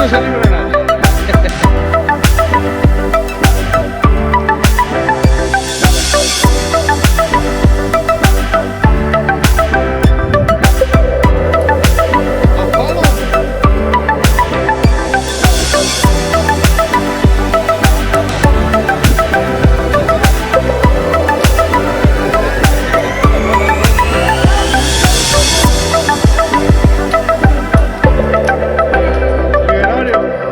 no se libra nadie. Los palos. Millonario.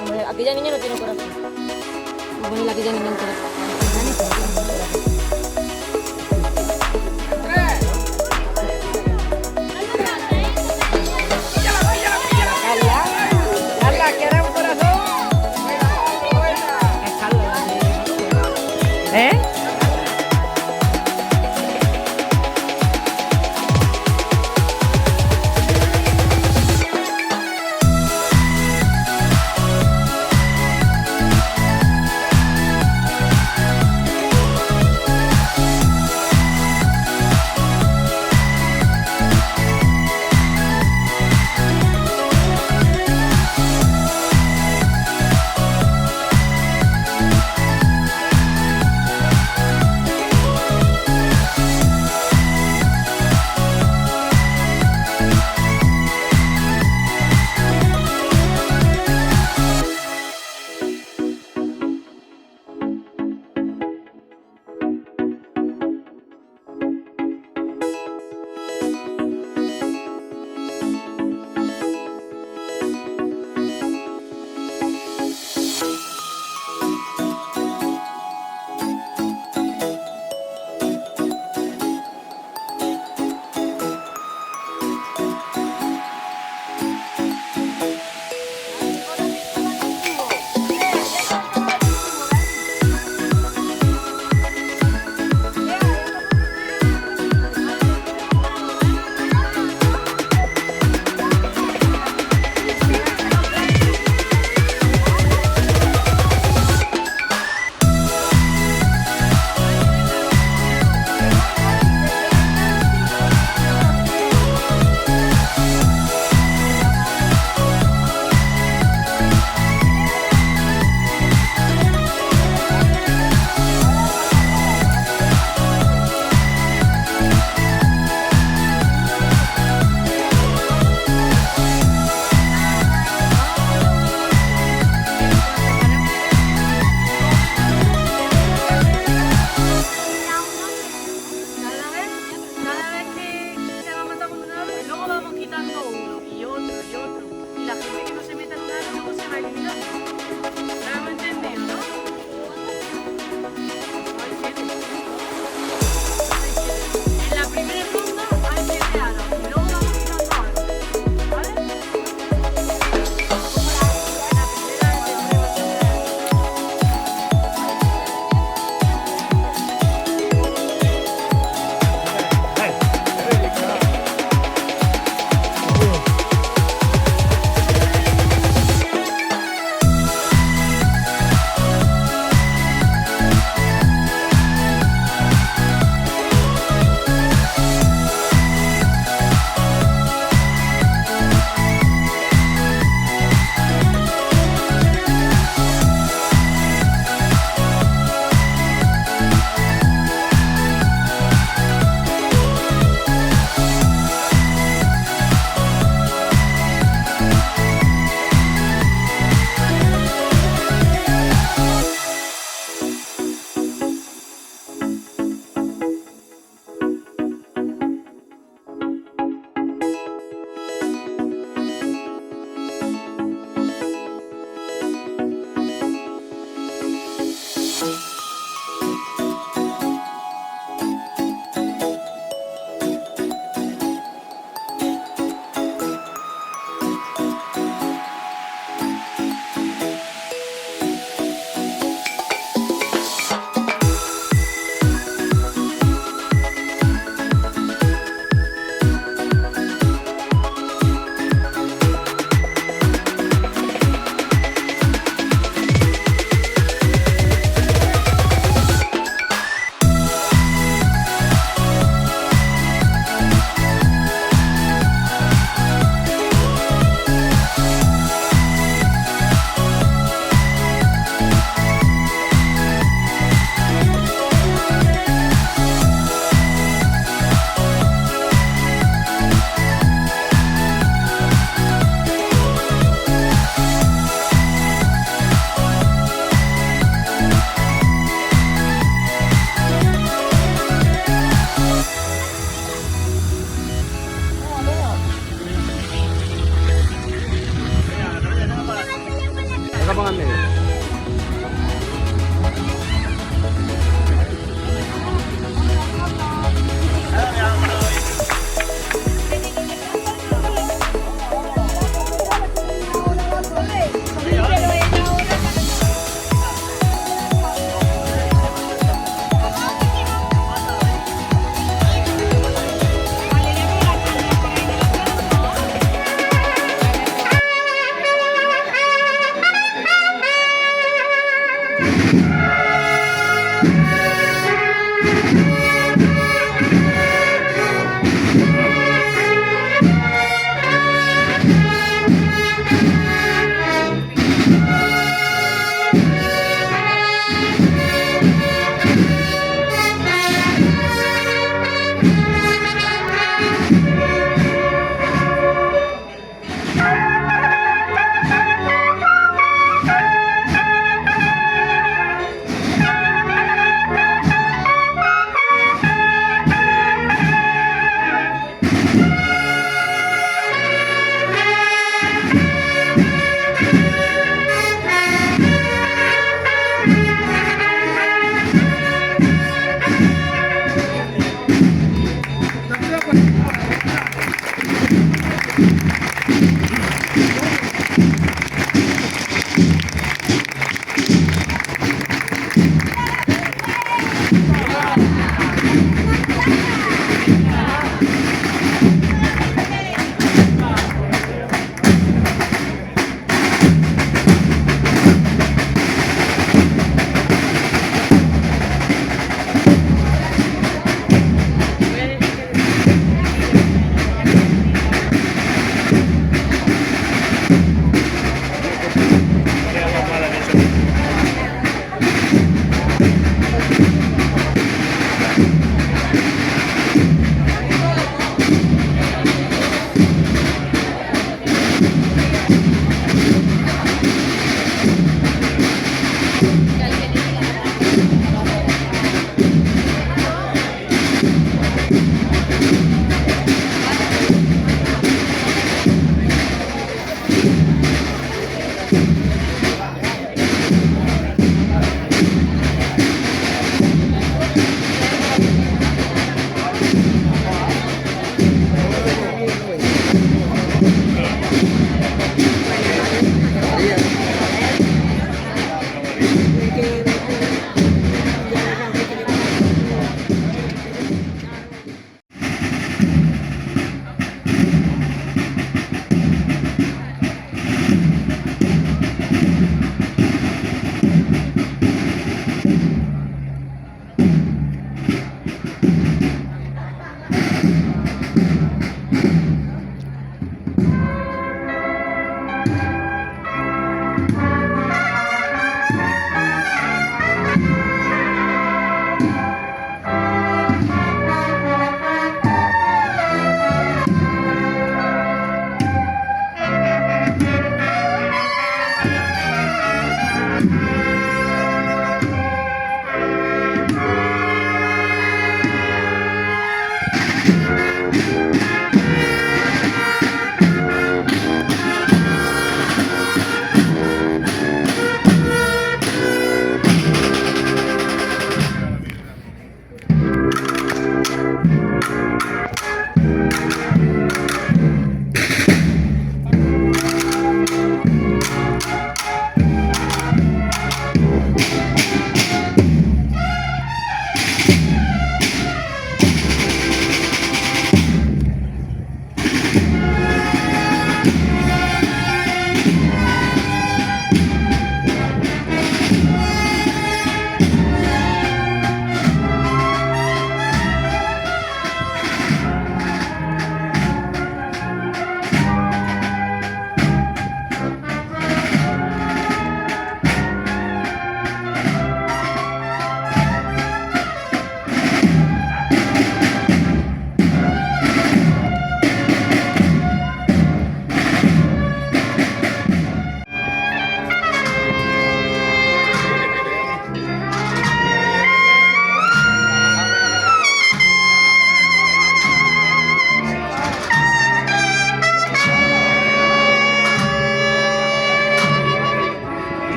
Hombre, aquella niña no tiene corazón. Vamos a ponerle a aquella niña un corazón. Carla, ¿quieres un corazón? Es Carla. ¿Eh?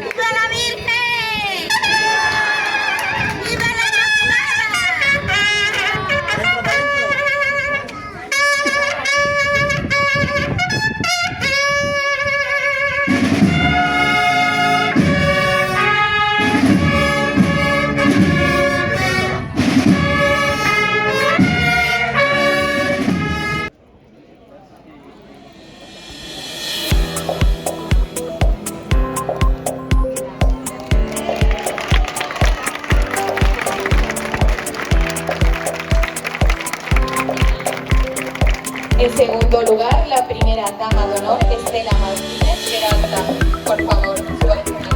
¡Viva la Virgen! ¡Viva la En segundo lugar, la primera dama de honor, Estela Martínez Peralta. Por favor, suba al escenario.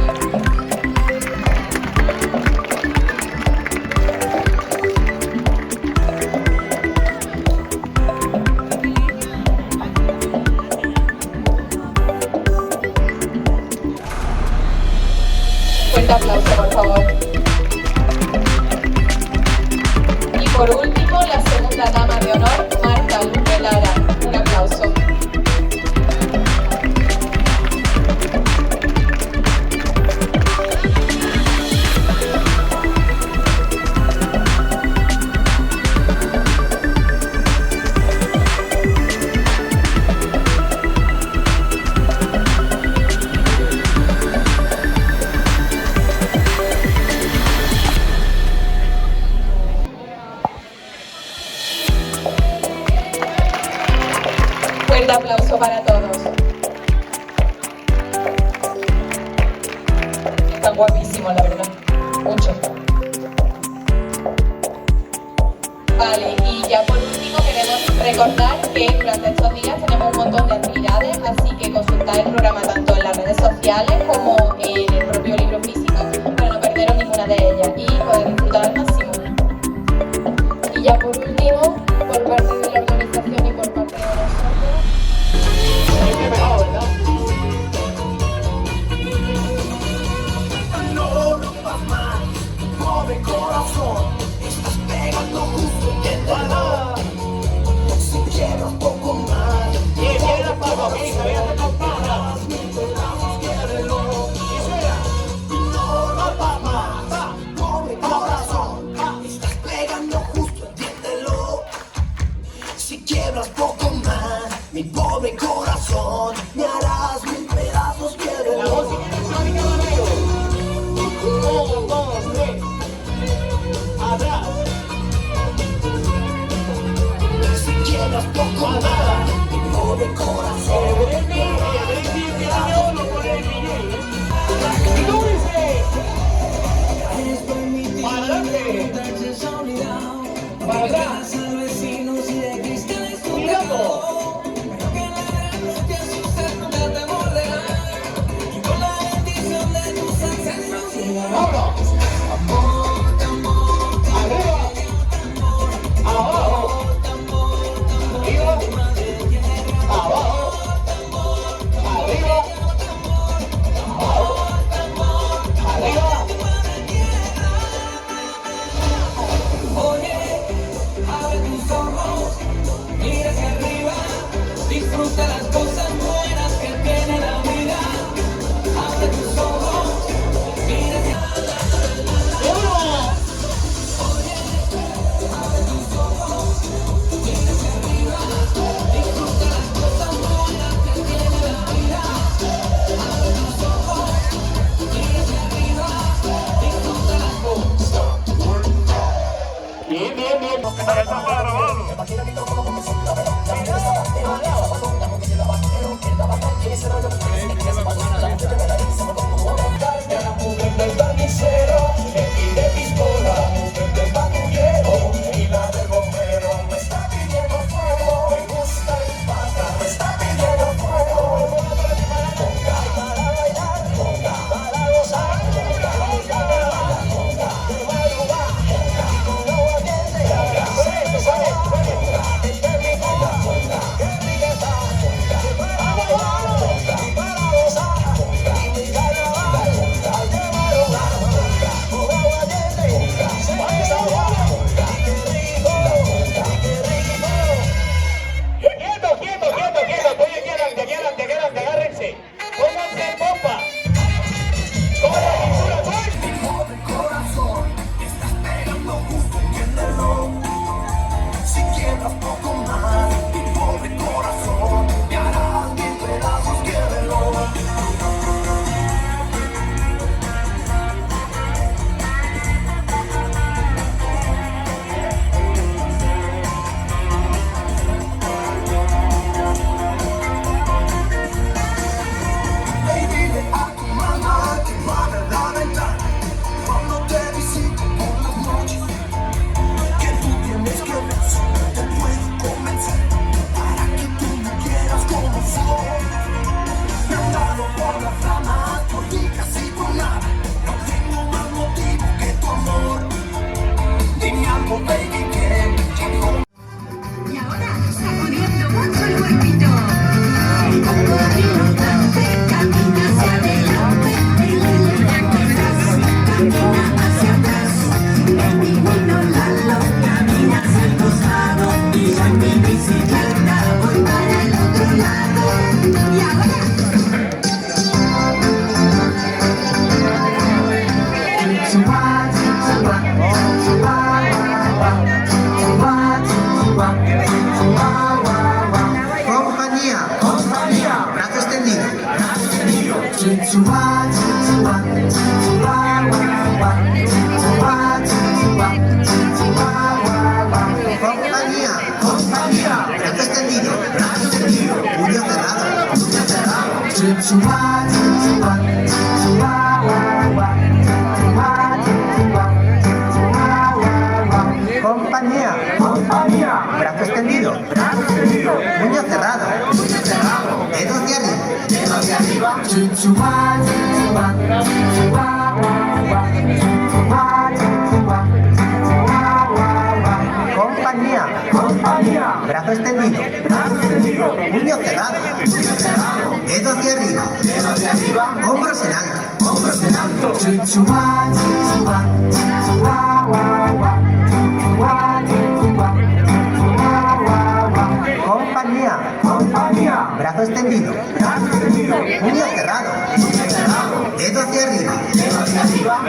Fuerte aplauso, por favor. Y por último, la segunda dama de honor, Marta Luque Lara. Un aplauso. guapísimo, la verdad. Mucho. Vale, y ya por último queremos recordar que durante estos días tenemos un montón de actividades, así que consultad el programa tanto en las redes sociales como en el propio libro físico para no perderos ninguna de ellas y poder disfrutar al máximo. Y ya por último, por parte de la organización y por parte de nosotros... No rompas más, pobre corazón, estás pegando justo en el dolor. Si quiero un poco más, mis pedazos quiérelo. No rompas más, pobre corazón, estás pegando justo, entiéndelo. Si quiebras poco más, mi pobre corazón, me harás mil pedazos, quiérelo. Si quieres poco nada, mi pobre corazón. Para atrás al vecino si de cristal es tu cuerpo, pero que la gran que su nunca te morderá, y con la bendición de tus ancestros llegará. Tambor, tambor, arriba, abajo, arriba, abajo, arriba, arriba. Abre tus ojos, mira hacia arriba, disfruta las cosas buenas que tiene la vida. Abre tus ojos, mira hacia arriba. Oye, abre tus ojos, mira hacia arriba, disfruta las cosas buenas que tiene la vida. Abre tus ojos, mira hacia arriba, disfruta las cosas. Bien, bien, bien, porque está grabado. Y ahora, sacudiendo mucho el cuerpito. Camina hacia adelante, camina hacia atrás. El pingüino Lalo camina hacia el costado y yo en mi bicicleta voy para el otro lado. Y ahora. Compañía, brazo extendido. Compañía, brazo extendido. Puño cerrado. Compañía. Brazo extendido. Puño cerrado. Dedo hacia arriba. Hombros en alto. Compañía. Brazo extendido. Puño cerrado. Dedo hacia arriba.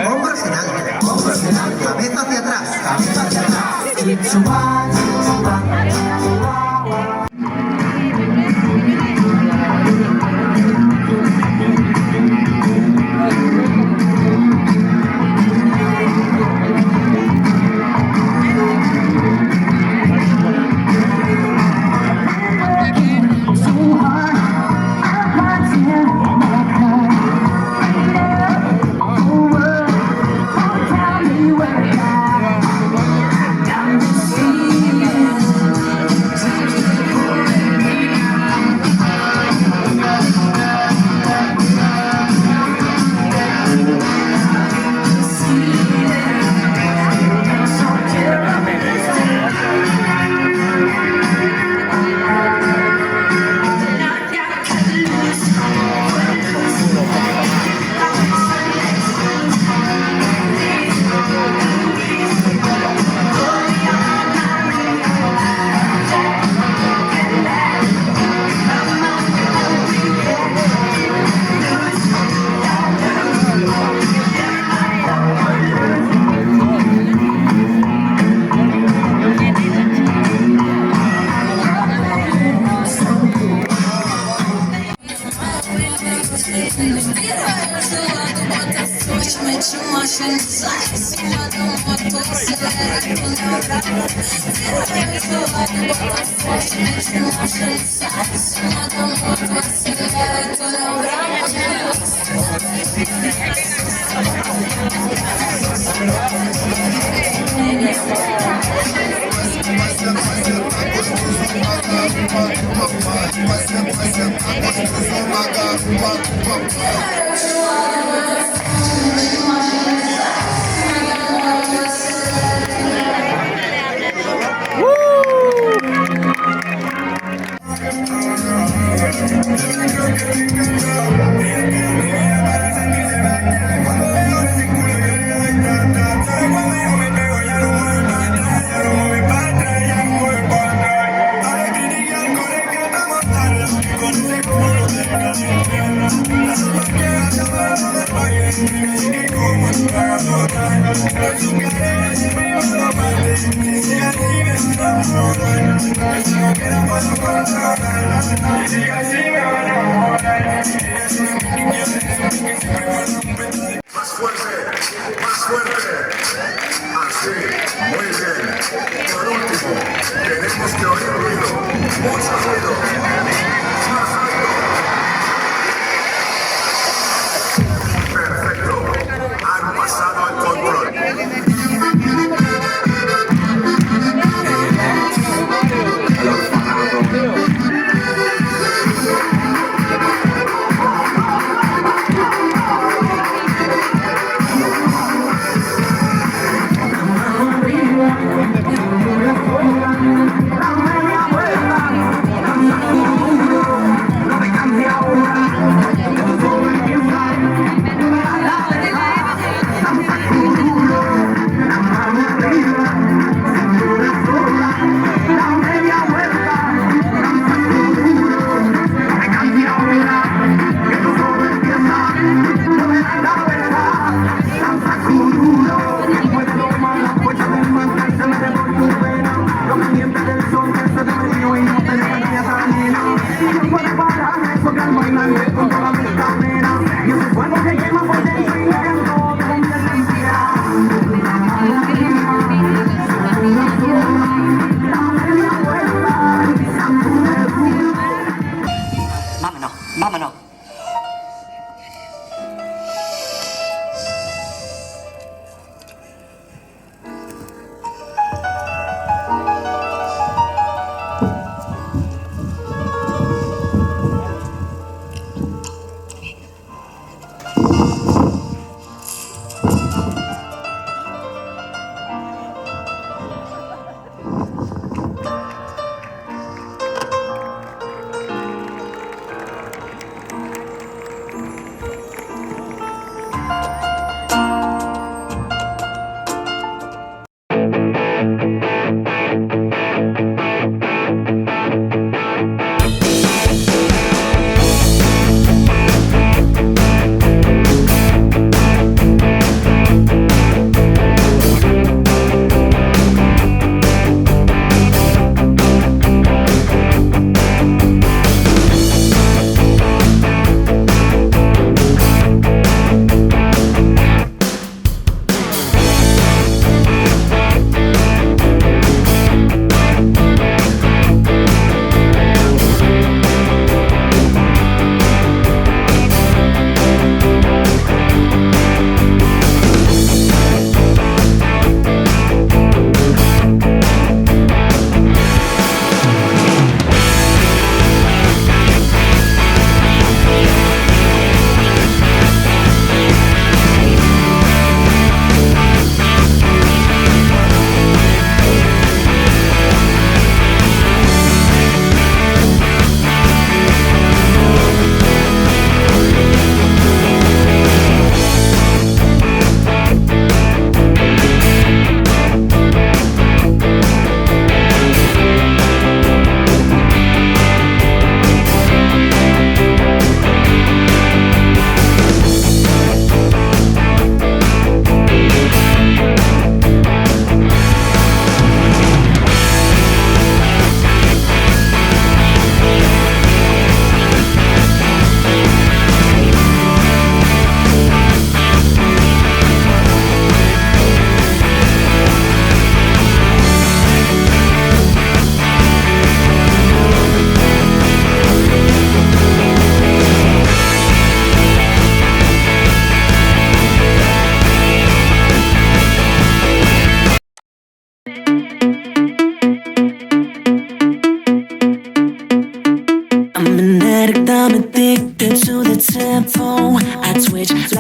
Hombros en alto. Cabeza hacia atrás. Más fuerte. Así, muy bien. Por último, tenemos que oír ruido, mucho ruido. Más alto. Perfecto. Han pasado al control.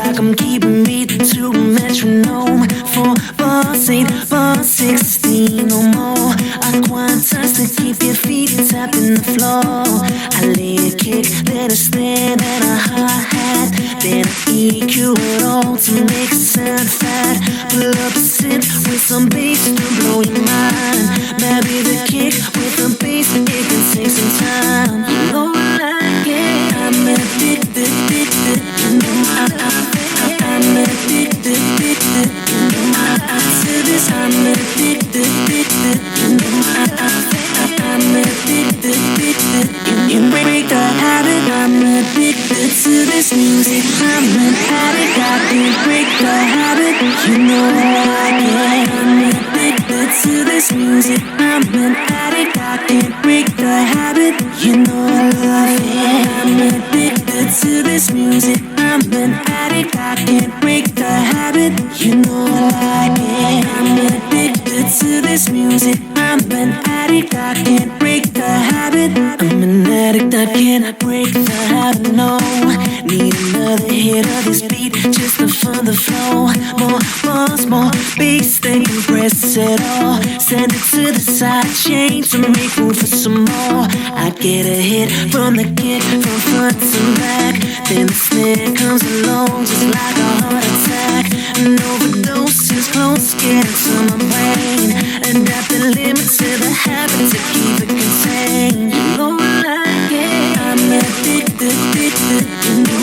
like I'm keeping beat to a metronome. 4 bars, 8 bars, 16 or more. I quantize to keep your feet tapping the floor. I lay a kick, then a snare, then a hi-hat, then I EQ it all to make it sound fat. Pull up a synth with some bass to blow your mind. Marry the kick with the bass, it can take some time. You know I like it, I'm addicted, you know I'm addicted, you know to this I'm addicted, you know I'm addicted, you break the habit, I'm addicted to this music, I'm an addict, I can't break the habit, you know I like it, I'm addicted to this music, I'm an addict, I can't break the habit, you know I love it, I'm addicted to this music, I'm an addict, I can't break the habit, you know I like it, I'm addicted to this music, I'm an addict, I can't break the habit, I'm an addict, I cannot break the habit, no. Need another hit of this beat just to fund the flow. More bars, more bass, they can press it all. Send it to the side chain to make room for some more. I get a hit from the kick, from front to back. Then the snare comes along just like a heart attack. An overdose is close, getting to my brain. Adapt the limit to the habit to keep it contained. You know I like it, I'm addicted, you know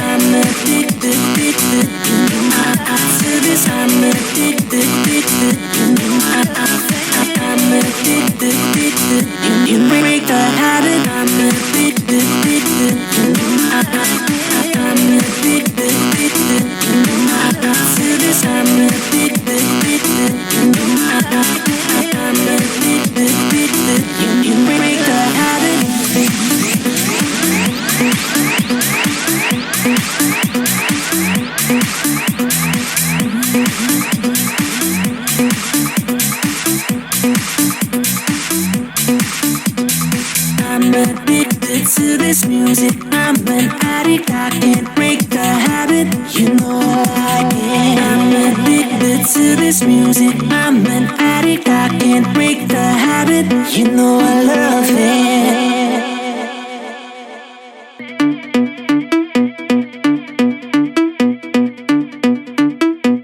I'm addicted, you know to this I'm addicted, you know I'm addicted, you break the habit, I'm addicted, you know I'm addicted, you know to this I'm addicted, you know I'm addicted, you break the habit. I'm addicted to this music, I'm an addict, I can't break the habit, you know I like it. I'm addicted to this music, I'm an addict, I can't break the habit, you know I love it.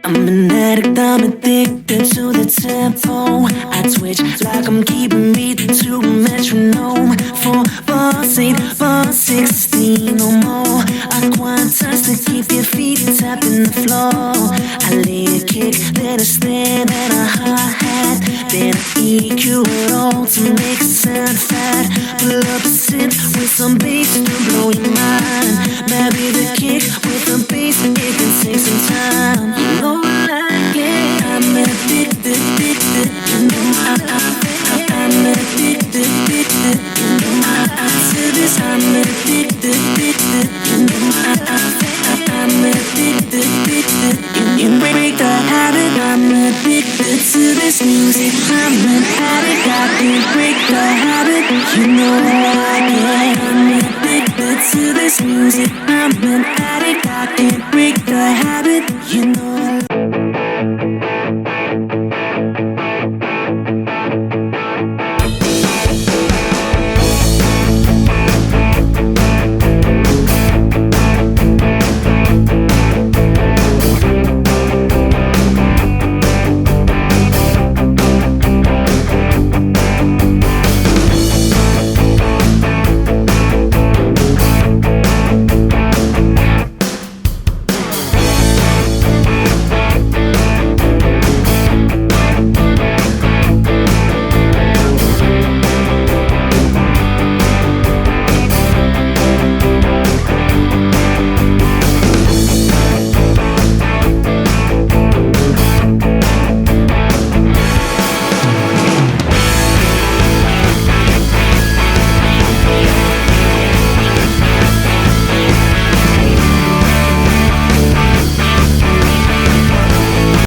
I'm an addict, I'm addicted to the tempo. I twitch like I'm keeping beat to a metronome. 4 bars, 8 bars, 16 or more. I quantize to keep your feet tapping the floor. I lay a kick, then a snare, then a hi-hat, then I EQ it all to make it sound fat. Pull up a synth with some bass to blow your mind. Marry the kick with the bass, it can take some time. You know I like it, I'm addicted, you know I'm addicted, you know to this I'm addicted, you know I'm addicted, you break the habit, I'm addicted to this music, I'm an addict, I can't break the habit, you know I like it, I'm addicted to this music, I'm an addict, I